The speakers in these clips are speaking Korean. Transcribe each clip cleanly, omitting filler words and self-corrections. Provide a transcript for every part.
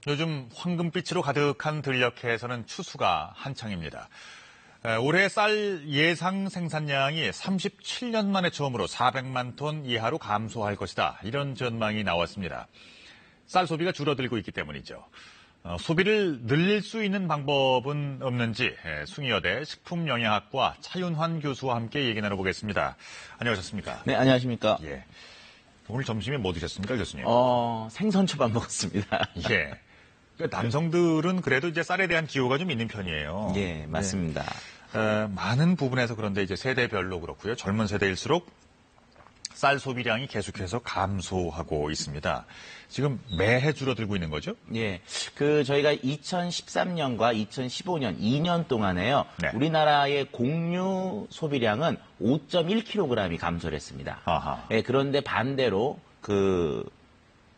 요즘 황금빛으로 가득한 들녘에서는 추수가 한창입니다. 올해 쌀 예상 생산량이 37년 만에 처음으로 400만 톤 이하로 감소할 것이다. 이런 전망이 나왔습니다. 쌀 소비가 줄어들고 있기 때문이죠. 소비를 늘릴 수 있는 방법은 없는지 숭의여대 식품영양학과 차윤환 교수와 함께 얘기 나눠보겠습니다. 안녕하셨습니까? 네, 안녕하십니까? 예. 오늘 점심에 뭐 드셨습니까, 교수님? 생선초밥 먹었습니다. 예. 남성들은 그래도 이제 쌀에 대한 기호가 좀 있는 편이에요. 예, 맞습니다. 많은 부분에서 그런데 이제 세대별로 그렇고요. 젊은 세대일수록 쌀 소비량이 계속해서 감소하고 있습니다. 지금 매해 줄어들고 있는 거죠? 예. 저희가 2013년과 2015년 2년 동안에요. 네. 우리나라의 곡류 소비량은 5.1kg이 감소를 했습니다. 아하. 예, 그런데 반대로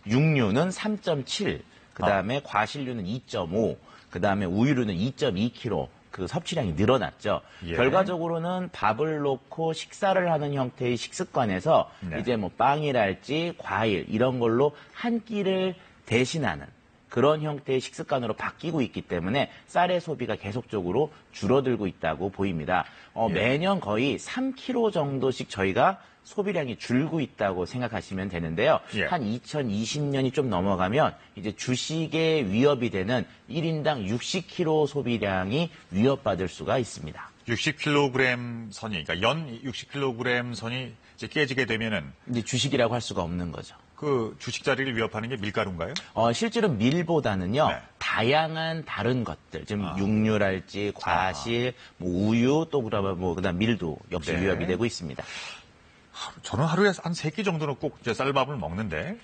육류는 3.7, 그다음에 과실류는 2.5, 그다음에 우유류는 2.2kg. 섭취량이 늘어났죠. 예. 결과적으로는 밥을 놓고 식사를 하는 형태의 식습관에서 네. 이제 뭐 빵이랄지 과일 이런 걸로 한 끼를 대신하는 그런 형태의 식습관으로 바뀌고 있기 때문에 쌀의 소비가 계속적으로 줄어들고 있다고 보입니다. 예. 매년 거의 3kg 정도씩 저희가 소비량이 줄고 있다고 생각하시면 되는데요. 예. 한 2020년이 좀 넘어가면 이제 주식에 위협이 되는 1인당 60kg 소비량이 위협받을 수가 있습니다. 60kg 선이, 그러니까 연 60kg 선이 이제 깨지게 되면은 이제 주식이라고 할 수가 없는 거죠. 그 주식 자리를 위협하는 게 밀가루인가요? 실제로 밀보다는요, 네. 다양한 다른 것들, 지금 육류랄지 과실, 뭐 우유, 또 그다음 밀도 역시 네. 위협이 되고 있습니다. 저는 하루에 한 3끼 정도는 꼭 이제 쌀밥을 먹는데,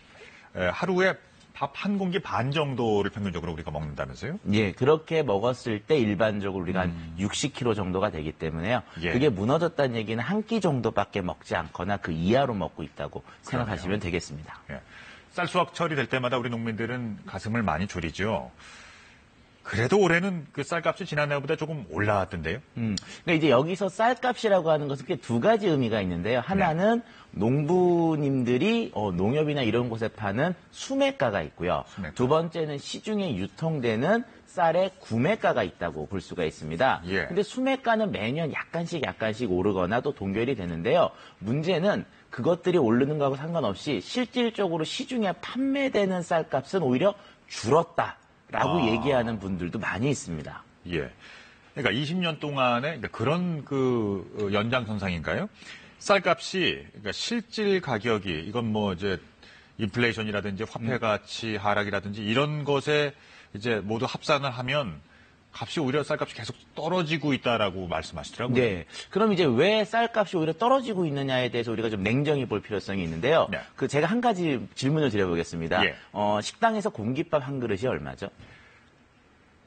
하루에 밥 한 공기 반 정도를 평균적으로 우리가 먹는다면서요? 예, 그렇게 먹었을 때 일반적으로 우리가 한 60kg 정도가 되기 때문에요. 예. 그게 무너졌다는 얘기는 한 끼 정도밖에 먹지 않거나 그 이하로 먹고 있다고 생각하시면 되겠습니다. 예. 쌀 수확철이 될 때마다 우리 농민들은 가슴을 많이 졸이죠. 그래도 올해는 그 쌀값이 지난해보다 조금 올라왔던데요? 그러니까 이제 여기서 쌀값이라고 하는 것은 크게 두 가지 의미가 있는데요. 하나는 농부님들이 농협이나 이런 곳에 파는 수매가가 있고요. 수매가. 두 번째는 시중에 유통되는 쌀의 구매가가 있다고 볼 수가 있습니다. 예. 근데 수매가는 매년 약간씩 오르거나 또 동결이 되는데요. 문제는 그것들이 오르는 거하고 상관없이 실질적으로 시중에 판매되는 쌀값은 오히려 줄었다라고 얘기하는 분들도 많이 있습니다. 예. 그러니까 20년 동안에 그런 연장선상인가요? 쌀값이, 그러니까 실질 가격이, 이건 뭐 이제 인플레이션이라든지 화폐 가치 하락이라든지 이런 것에 이제 모두 합산을 하면 값이 오히려 쌀값이 계속 떨어지고 있다라고 말씀하시더라고요. 네. 그럼 이제 왜 쌀값이 오히려 떨어지고 있느냐에 대해서 우리가 좀 냉정히 볼 필요성이 있는데요. 네. 제가 한 가지 질문을 드려보겠습니다. 예. 식당에서 공깃밥 한 그릇이 얼마죠?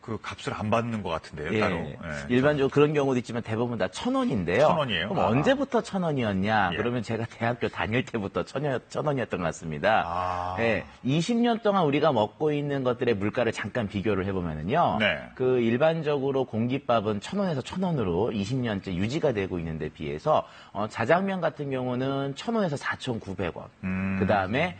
그 값을 안 받는 것 같은데요, 따로. 예. 일반적으로 그런 경우도 있지만 대부분 다 1,000원인데요. 1,000원이에요? 그럼 언제부터 1,000원이었냐? 예. 그러면 제가 대학교 다닐 때부터 1,000원이었던 것 같습니다. 아. 네, 20년 동안 우리가 먹고 있는 것들의 물가를 잠깐 비교를 해보면은요. 네. 일반적으로 공깃밥은 1,000원에서 1,000원으로 20년째 유지가 되고 있는데 비해서 자장면 같은 경우는 1,000원에서 4,900원. 그 다음에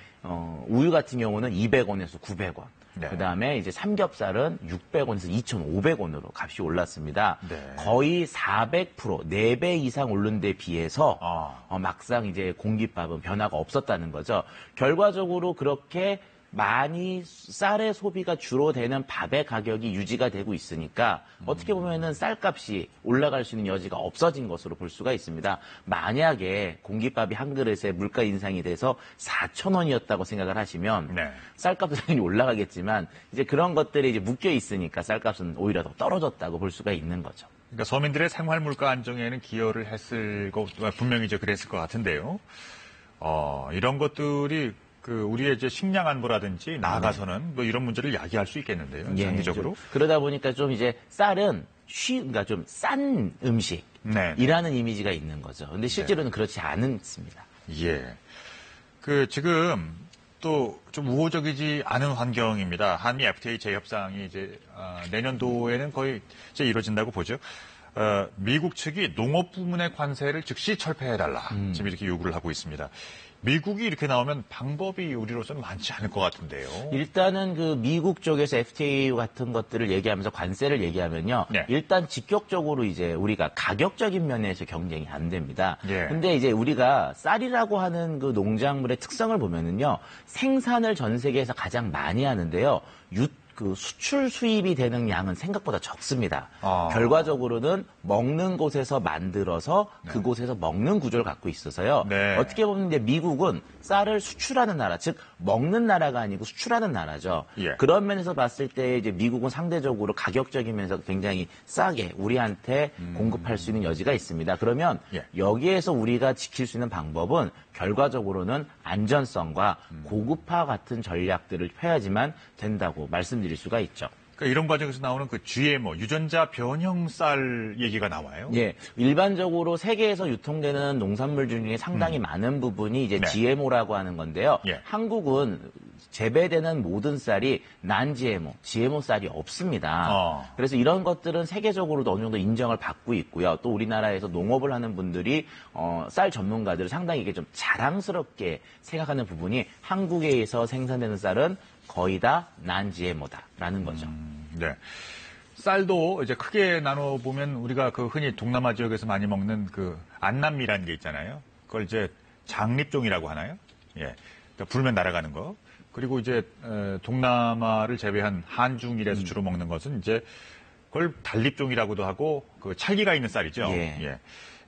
우유 같은 경우는 200원에서 900원. 네. 그다음에 이제 삼겹살은 600원에서 2,500원으로 값이 올랐습니다. 네. 거의 400%, 4배 이상 오른 데 비해서 막상 이제 공깃밥은 변화가 없었다는 거죠. 결과적으로 그렇게 많이 쌀의 소비가 주로 되는 밥의 가격이 유지가 되고 있으니까 어떻게 보면은 쌀값이 올라갈 수 있는 여지가 없어진 것으로 볼 수가 있습니다. 만약에 공깃밥이 한 그릇에 물가 인상이 돼서 4,000원이었다고 생각을 하시면 네. 쌀값은 당연히 올라가겠지만 이제 그런 것들이 이제 묶여 있으니까 쌀값은 오히려 더 떨어졌다고 볼 수가 있는 거죠. 그러니까 서민들의 생활 물가 안정에는 기여를 했을 거 분명히 이제 그랬을 것 같은데요. 이런 것들이 우리의 이제 식량 안보라든지 나아가서는 뭐 이런 문제를 야기할 수 있겠는데요. 장기적으로. 그러다 보니까 좀 이제 쌀은 그러니까 좀 싼 음식이라는 이미지가 있는 거죠. 근데 실제로는 그렇지 않습니다. 예. 지금 또 좀 우호적이지 않은 환경입니다. 한미 FTA 재협상이 이제 내년도에는 거의 이제 이루어진다고 보죠. 미국 측이 농업 부문의 관세를 즉시 철폐해달라. 지금 이렇게 요구를 하고 있습니다. 미국이 이렇게 나오면 방법이 우리로서는 많지 않을 것 같은데요. 일단은 그 미국 쪽에서 FTA 같은 것들을 얘기하면서 관세를 얘기하면요. 네. 일단 직격적으로 이제 우리가 가격적인 면에서 경쟁이 안 됩니다. 예. 근데 이제 우리가 쌀이라고 하는 그 농작물의 특성을 보면은요. 생산을 전 세계에서 가장 많이 하는데요. 그 수출 수입이 되는 양은 생각보다 적습니다. 결과적으로는 먹는 곳에서 만들어서 그곳에서 먹는 구조를 갖고 있어서요. 네. 어떻게 보면 이제 미국은 쌀을 수출하는 나라, 즉 먹는 나라가 아니고 수출하는 나라죠. 예. 그런 면에서 봤을 때 이제 미국은 상대적으로 가격적인 면에서 굉장히 싸게 우리한테 공급할 수 있는 여지가 있습니다. 그러면 예. 여기에서 우리가 지킬 수 있는 방법은 결과적으로는 안전성과 고급화 같은 전략들을 펴야지만 된다고 말씀드릴 수가 있죠. 그러니까 이런 과정에서 나오는 그 GMO, 유전자 변형 쌀 얘기가 나와요. 예, 일반적으로 세계에서 유통되는 농산물 중에 상당히 많은 부분이 이제 네. GMO라고 하는 건데요. 예. 한국은 재배되는 모든 쌀이 non-GMO, GMO 쌀이 없습니다. 그래서 이런 것들은 세계적으로도 어느 정도 인정을 받고 있고요. 또 우리나라에서 농업을 하는 분들이 쌀 전문가들을 상당히 이게 좀 자랑스럽게 생각하는 부분이 한국에서 생산되는 쌀은 거의 다 non-GMO다라는 거죠. 네. 쌀도 이제 크게 나눠보면 우리가 그 흔히 동남아 지역에서 많이 먹는 그 안남미라는 게 있잖아요. 그걸 이제 장립종이라고 하나요? 예. 그러니까 불면 날아가는 거. 그리고 이제 동남아를 제외한 한중일에서 주로 먹는 것은 이제 그걸 달립종이라고도 하고 그 찰기가 있는 쌀이죠. 예. 예.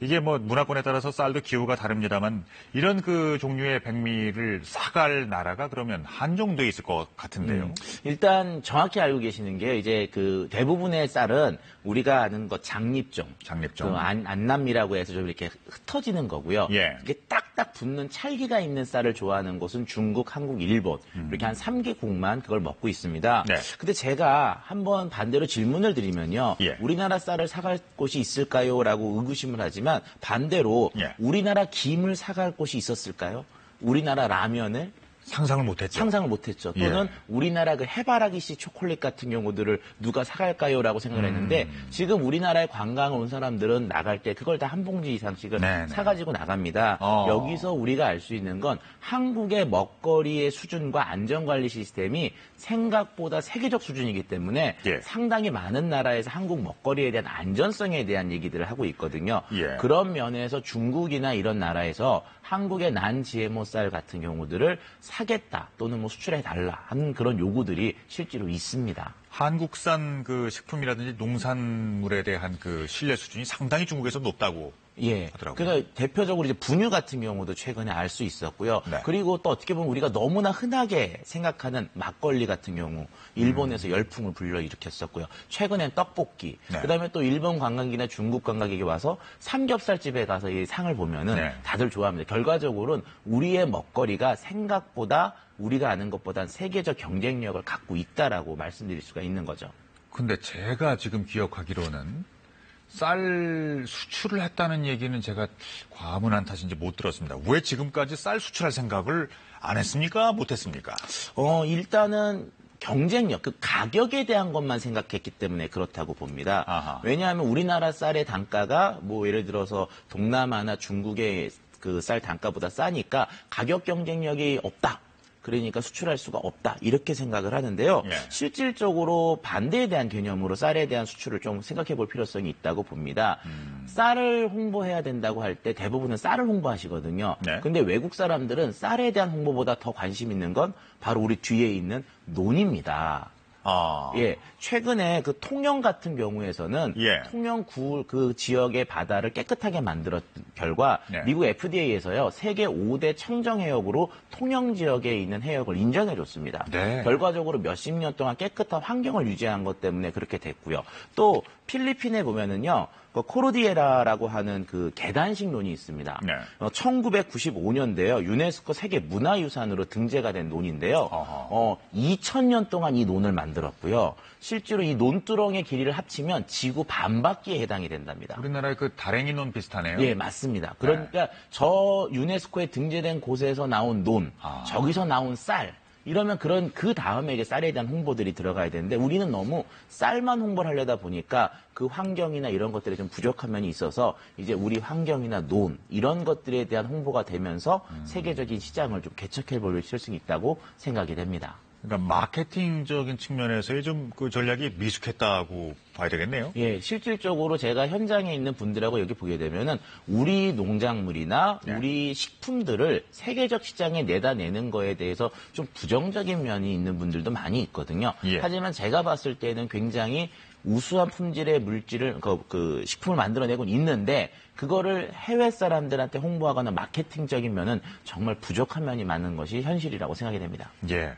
이게 뭐 문화권에 따라서 쌀도 기후가 다릅니다만 이런 그 종류의 백미를 사갈 나라가 그러면 한정돼 있을 것 같은데요. 일단 정확히 알고 계시는 게 이제 그 대부분의 쌀은 우리가 아는 것 장립종, 장립종. 그 안남미라고 해서 좀 이렇게 흩어지는 거고요. 예. 이게 딱딱 붙는 찰기가 있는 쌀을 좋아하는 곳은 중국, 한국, 일본 이렇게 한 3개국만 그걸 먹고 있습니다. 네. 근데 제가 한번 반대로 질문을 드리면요. 예. 우리나라 쌀을 사갈 곳이 있을까요?라고 의구심을 하지만 반대로 예. 우리나라 김을 사갈 곳이 있었을까요? 우리나라 라면을 상상을 못했죠. 상상을 못했죠. 또는 예. 우리나라 그 해바라기씨 초콜릿 같은 경우들을 누가 사갈까요라고 생각을 했는데 지금 우리나라에 관광을 온 사람들은 나갈 때 그걸 다 한 봉지 이상씩을 네네. 사가지고 나갑니다. 여기서 우리가 알 수 있는 건 한국의 먹거리의 수준과 안전관리 시스템이 생각보다 세계적 수준이기 때문에 예. 상당히 많은 나라에서 한국 먹거리에 대한 안전성에 대한 얘기들을 하고 있거든요. 예. 그런 면에서 중국이나 이런 나라에서 한국의 non-GMO 쌀 같은 경우들을 사겠다 또는 뭐 수출해달라 하는 그런 요구들이 실제로 있습니다. 한국산 그 식품이라든지 농산물에 대한 그 신뢰 수준이 상당히 중국에서 높다고 예. 하더라고요. 그러니까 대표적으로 이제 분유 같은 경우도 최근에 알 수 있었고요. 네. 그리고 또 어떻게 보면 우리가 너무나 흔하게 생각하는 막걸리 같은 경우 일본에서 열풍을 불러일으켰었고요. 최근엔 떡볶이. 네. 그다음에 또 일본 관광객이나 중국 관광객이 와서 삼겹살집에 가서 이 상을 보면은 네. 다들 좋아합니다. 결과적으로는 우리의 먹거리가 생각보다 우리가 아는 것보단 세계적 경쟁력을 갖고 있다라고 말씀드릴 수가 있는 거죠. 근데 제가 지금 기억하기로는 쌀 수출을 했다는 얘기는 제가 과문한 탓인지 못 들었습니다. 왜 지금까지 쌀 수출할 생각을 안 했습니까? 못 했습니까? 일단은 경쟁력, 그 가격에 대한 것만 생각했기 때문에 그렇다고 봅니다. 아하. 왜냐하면 우리나라 쌀의 단가가 뭐 예를 들어서 동남아나 중국의 그 쌀 단가보다 싸니까 가격 경쟁력이 없다. 그러니까 수출할 수가 없다. 이렇게 생각을 하는데요. 예. 실질적으로 반대에 대한 개념으로 쌀에 대한 수출을 좀 생각해 볼 필요성이 있다고 봅니다. 쌀을 홍보해야 된다고 할 때 대부분은 쌀을 홍보하시거든요. 네. 근데 외국 사람들은 쌀에 대한 홍보보다 더 관심 있는 건 바로 우리 뒤에 있는 논입니다. 예, 최근에 그 통영 같은 경우에서는 예. 통영 그 지역의 바다를 깨끗하게 만들었 결과 네. 미국 FDA에서요 세계 5대 청정 해역으로 통영 지역에 있는 해역을 인정해줬습니다. 네. 결과적으로 몇십 년 동안 깨끗한 환경을 유지한 것 때문에 그렇게 됐고요. 또 필리핀에 보면은요. 그 코르디에라라고 하는 그 계단식 논이 있습니다. 네. 1995년도에요. 유네스코 세계 문화유산으로 등재가 된 논인데요. 2000년 동안 이 논을 만들었고요. 실제로 이 논두렁의 길이를 합치면 지구 반바퀴에 해당이 된답니다. 우리나라의 그 다랭이 논 비슷하네요. 예, 맞습니다. 그러니까 저 유네스코에 등재된 곳에서 나온 논, 저기서 나온 쌀, 이러면 그 다음에 이제 쌀에 대한 홍보들이 들어가야 되는데 우리는 너무 쌀만 홍보를 하려다 보니까 그 환경이나 이런 것들이 좀 부족한 면이 있어서 이제 우리 환경이나 논 이런 것들에 대한 홍보가 되면서 세계적인 시장을 좀 개척해 볼 수 있다고 생각이 됩니다. 그러니까 마케팅적인 측면에서의 좀 그 전략이 미숙했다고 봐야 되겠네요. 예, 실질적으로 제가 현장에 있는 분들하고 여기 보게 되면은 우리 농작물이나 네. 우리 식품들을 세계적 시장에 내다내는 거에 대해서 좀 부정적인 면이 있는 분들도 많이 있거든요. 예. 하지만 제가 봤을 때는 굉장히 우수한 품질의 물질을 그 식품을 만들어내고 있는데 그거를 해외 사람들한테 홍보하거나 마케팅적인 면은 정말 부족한 면이 많은 것이 현실이라고 생각이 됩니다. 예.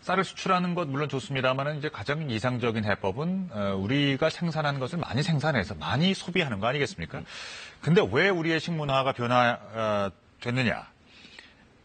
쌀을 수출하는 것 물론 좋습니다만은 이제 가장 이상적인 해법은 우리가 생산한 것을 많이 생산해서 많이 소비하는 거 아니겠습니까? 근데 왜 우리의 식문화가 변화됐느냐?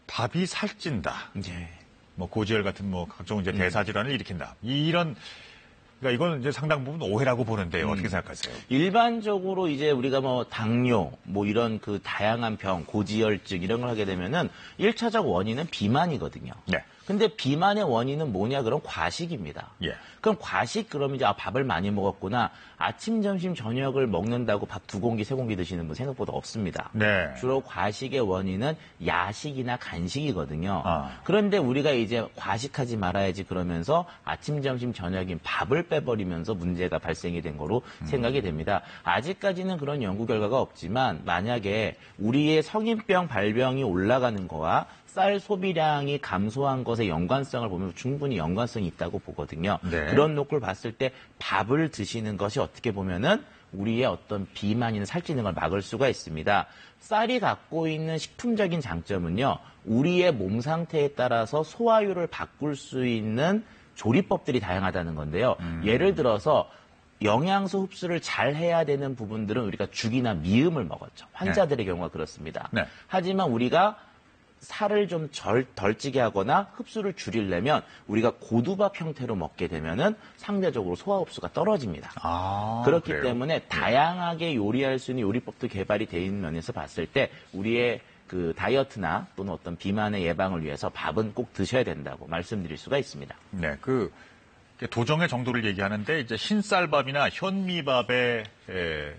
밥이 살찐다. 예. 뭐 고지혈 같은 뭐 각종 이제 대사 질환을 일으킨다. 그러니까 이건 이제 상당 부분 오해라고 보는데요. 어떻게 생각하세요? 일반적으로 이제 우리가 뭐 당뇨, 뭐 이런 그 다양한 병, 고지혈증 이런 걸 하게 되면은 1차적 원인은 비만이거든요. 네. 근데 비만의 원인은 뭐냐? 그럼 과식입니다. 예. 그럼 과식 그러면 이제 밥을 많이 먹었구나. 아침, 점심, 저녁을 먹는다고 밥 2공기, 3공기 드시는 분 생각보다 없습니다. 네. 주로 과식의 원인은 야식이나 간식이거든요. 아. 그런데 우리가 이제 과식하지 말아야지 그러면서 아침, 점심, 저녁인 밥을 빼버리면서 문제가 발생이 된 거로 생각이 됩니다. 아직까지는 그런 연구 결과가 없지만 만약에 우리의 성인병 발병이 올라가는 거와 쌀 소비량이 감소한 것의 연관성을 보면 충분히 연관성이 있다고 보거든요. 네. 그런 놓고 봤을 때 밥을 드시는 것이 어떻게 보면은 우리의 어떤 비만이나 살찌는 걸 막을 수가 있습니다. 쌀이 갖고 있는 식품적인 장점은요. 우리의 몸 상태에 따라서 소화율을 바꿀 수 있는 조리법들이 다양하다는 건데요. 예를 들어서 영양소 흡수를 잘 해야 되는 부분들은 우리가 죽이나 미음을 먹었죠. 환자들의 경우가 그렇습니다. 네. 하지만 우리가 살을 좀 덜 찌게 하거나 흡수를 줄이려면 우리가 고두밥 형태로 먹게 되면은 상대적으로 소화 흡수가 떨어집니다. 아, 그렇기 그래요? 때문에 다양하게 요리할 수 있는 요리법도 개발이 되어 있는 면에서 봤을 때 우리의 그 다이어트나 또는 어떤 비만의 예방을 위해서 밥은 꼭 드셔야 된다고 말씀드릴 수가 있습니다. 네. 도정의 정도를 얘기하는데 이제 흰쌀밥이나 현미밥에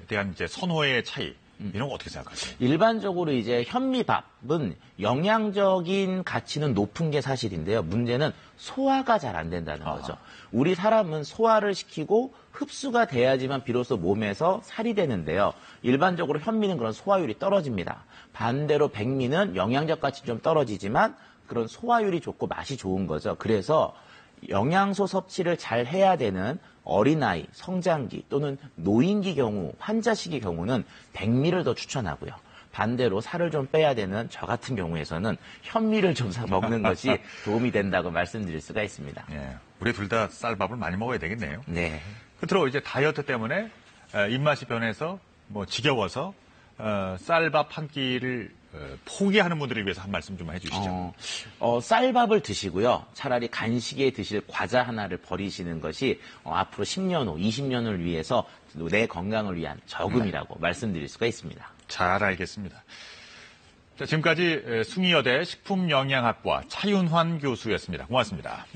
대한 이제 선호의 차이 이런 거 어떻게 생각하세요? 일반적으로 이제 현미밥은 영양적인 가치는 높은 게 사실인데요. 문제는 소화가 잘 안 된다는 거죠. 우리 사람은 소화를 시키고 흡수가 돼야지만 비로소 몸에서 살이 되는데요. 일반적으로 현미는 그런 소화율이 떨어집니다. 반대로 백미는 영양적 가치 좀 떨어지지만 그런 소화율이 좋고 맛이 좋은 거죠. 그래서 영양소 섭취를 잘 해야 되는 어린아이, 성장기 또는 노인기 경우, 환자식의 경우는 백미를 더 추천하고요. 반대로 살을 좀 빼야 되는 저 같은 경우에서는 현미를 좀 먹는 것이 도움이 된다고 말씀드릴 수가 있습니다. 예. 우리 둘 다 쌀밥을 많이 먹어야 되겠네요. 네. 끝으로 이제 다이어트 때문에 입맛이 변해서 뭐 지겨워서 쌀밥 한 끼를 포기하는 분들을 위해서 한 말씀 좀 해주시죠. 쌀밥을 드시고요. 차라리 간식에 드실 과자 하나를 버리시는 것이 앞으로 10년 후, 20년을 위해서 내 건강을 위한 저금이라고 말씀드릴 수가 있습니다. 잘 알겠습니다. 자, 지금까지 숭이여대 식품영양학과 차윤환 교수였습니다. 고맙습니다.